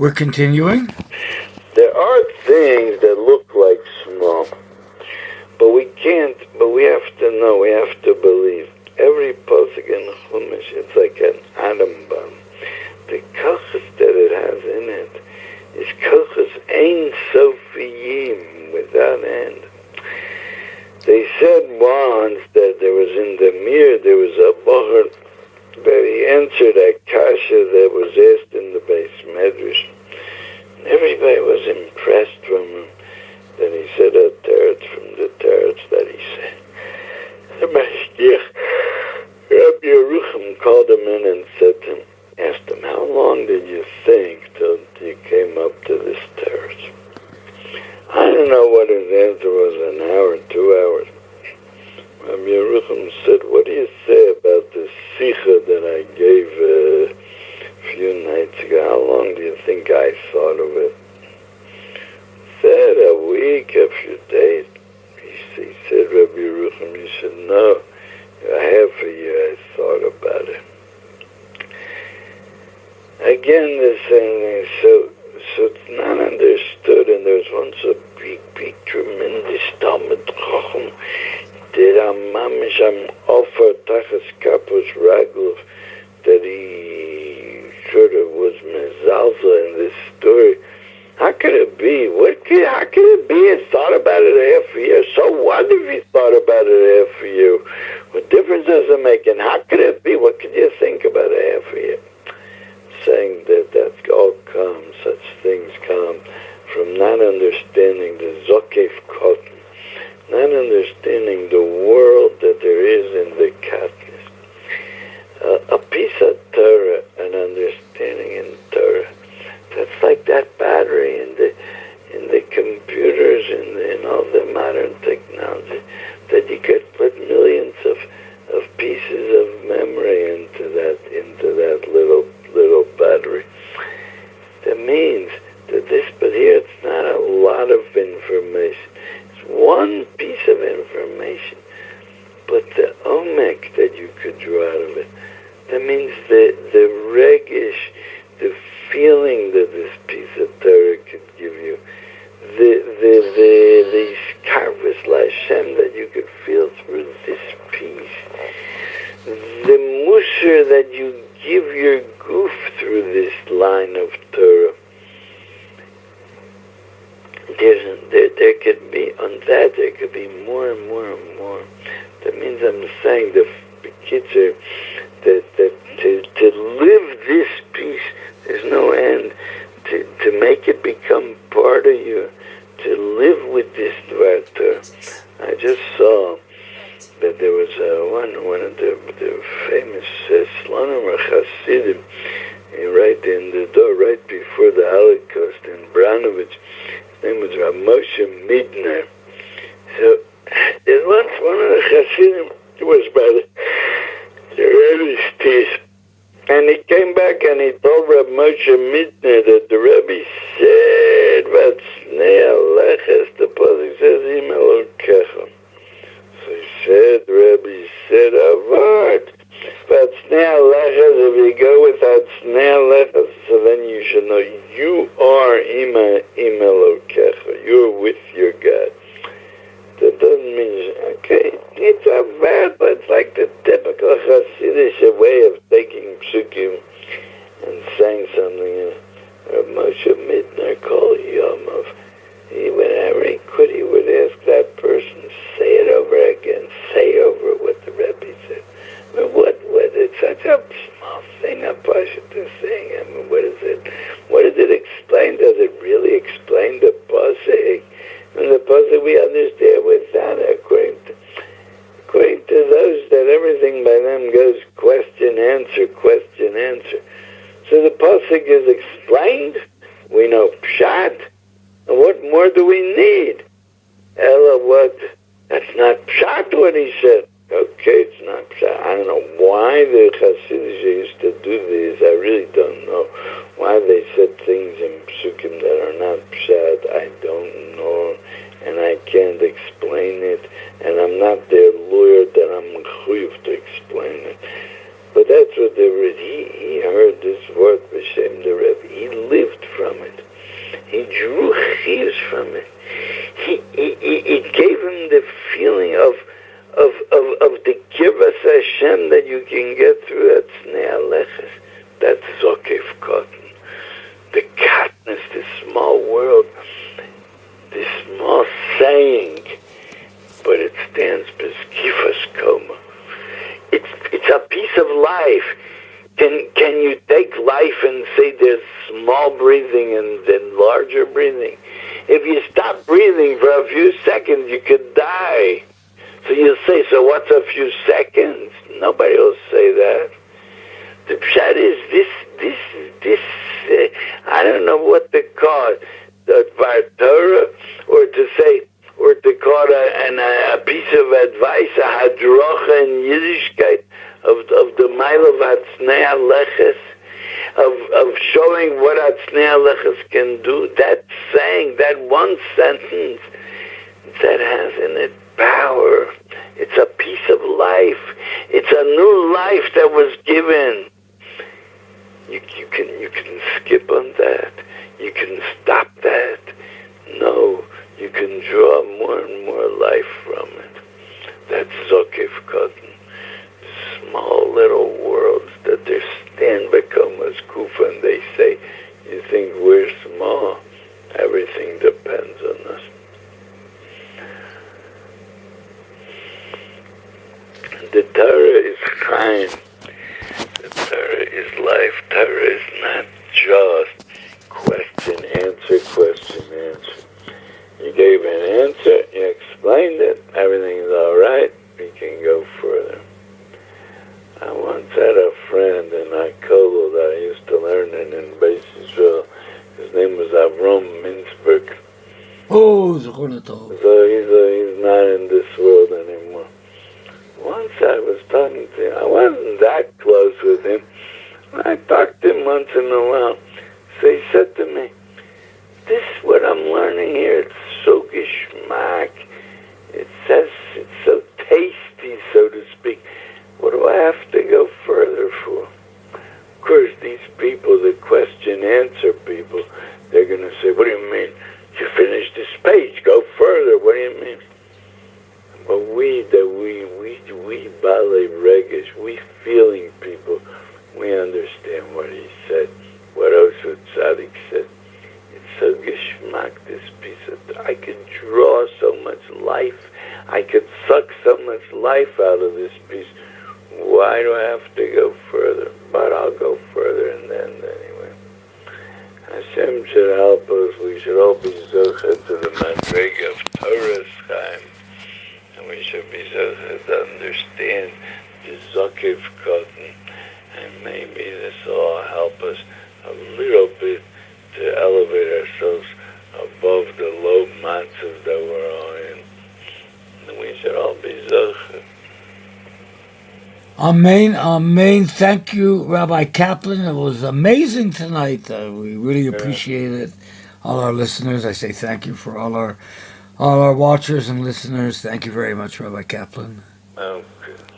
We're continuing. There are things that look like small, but we have to know, we have to believe. Every posuk in Chumash, it's like an atom bomb. The kochus that it has in it is kochus ein sofiyim, without end. They said once that there was in the Mir, there was a bocher that he answered a kasha that was asked in the Beis Medrash. And everybody was impressed from him. Then he said a teretz from the teretz that he said. The Mashgiach, Rabbi Yerucham, called him in and said to him, asked him, how long did you think till you came up to this teretz? I don't know what his answer was, an hour, 2 hours. Rabbi Yerucham said, what do you say about the sikha that I gave a few nights ago? How long do you think I thought of it? Said a week, a few days. He said, Rabbi Yerucham, you should know, half a year I thought about it. Again, the same thing, so it's not understood, and there's once a big, tremendous Talmud Chacham that I'm offer tachas kapos ragul, that he sort of was mezalza in this story. How could it be? How could it be? He thought about it half a year. So what if he thought about it half a year? What difference does it make? And how could it be? What could you think about it half a year? Saying that all comes, such things come from not understanding the Zokaf katan, not understanding the world that there is in the katness. A piece of Torah, an understanding in Torah, that's like that battery in the computers and in all the modern technology, that you could put millions of pieces of memory into that little battery. That means that but here it's not a lot of information. It's one piece of information, but the omek that you could draw out of it. That means the regish, the feeling that this piece of Torah could give you, the skarvus l'Hashem that you could feel through this piece, the musher that you give your goof through this line of Torah. There could be, on that there could be more and more and more. That means I'm saying the Bekitzer, that to live this piece, there's no end. To make it become part of you, to live with this Dvar Torah. I just saw that there was one of the famous Slonim Chasidim, right in the door, right before the Holocaust in Branovich. His name was Rav Moshe Midner. So there once one of the Chasidim was by the Rebbe's piece, and he came back and he told Rav Moshe Midner that the Rebbe said, "Vatsnei aleches," the pasuk says, "Im Elokecha." So he said, the Rebbe said, "Avart, vatsnei aleches." If you go without snei aleches, so then you should know you are Im Elokecha. You're with your God. That doesn't mean, okay, it's a bad, but it's like the typical Hasidic way of taking psukim and saying something. Rav Moshe Midner called Yomov. Whenever he could, he would ask that person, say it over again, say over what the Rebbe said. I mean, what, it's such a small thing, a pasha to sing. I mean, what is it? What does it explain? Does it really explain the pasuk? And the pasuk we understand without it, according to those that everything by them goes question, answer. So the pasuk is explained. We know pshat. And what more do we need? Ella, what? That's not pshat what he said. Okay, it's not pshat. I don't know why the Hasidic used to do this. I really don't know why they said things in psukim that are not pshat. I don't know, and I can't explain it. And I'm not their lawyer that I'm mechuyev to explain it. But that's what he heard this word b'shem the Rebbe. He lived from drew chiyus from it. It gave him the feeling of the kibbutz Hashem that you can get through that snei aleches. That's Zokaf katan. The katness, this small world, this small saying, but it stands b'skifas koma. It's a piece of life. Can you take life and say there's small breathing and then larger breathing? If you stop breathing for a few seconds, you could die. So you'll say, so what's a few seconds? Nobody will say that. The pshat is this I don't know what to call it, the Torah, or to call it a piece of advice, a hadracha in Yiddishkeit, of the mile of Hatznei Aleches, of showing what Hatznei Aleches can do. That saying, that one sentence, that has in it power. It's a piece of life. It's a new life that was given. You can skip on that. You can stop that. No, you can draw more and more life from it. That's Zokaf katan. Small little worlds that they stand become as kufa, and they say, you think we're small? Everything depends on us. The Torah is kind. The Torah is life. Torah is not just question, answer. You gave an answer, you explained it, everything's all right, we can go further. I once had a friend in Akolo that I used to learn in Beis Yisrael. His name was Avram Mintzberg. Oh, Zokonatov. So he's not in this world anymore. Once I was talking to him, I wasn't that close with him. I talked to him once in a while. So he said to me, this is what I'm learning here, it's so geschmack. It says it's so tasty, so to speak. What do I have to go further for? Of course, these people, the question-answer people, they're going to say, what do you mean? You finished this page, go further, what do you mean? But we Balei Regish, we feeling people, we understand what he said, what Osho Tzadik said. It's so geschmack, this piece of, I could draw so much life, I could suck so much life out of this piece. Why do I have to go further? But I'll go further in the end anyway. Hashem should help us. We should all be Zokaf to the madrega of Torah's Chaim. And we should be Zokaf to understand the Zokaf katan. And maybe this will all help us a little bit to elevate ourselves above the low matzav that we're all in. And we should all be Zokaf. Amen, amen. Thank you, Rabbi Caplan. It was amazing tonight. We really appreciate it. All our listeners, I say thank you for all our watchers and listeners. Thank you very much, Rabbi Caplan. Okay.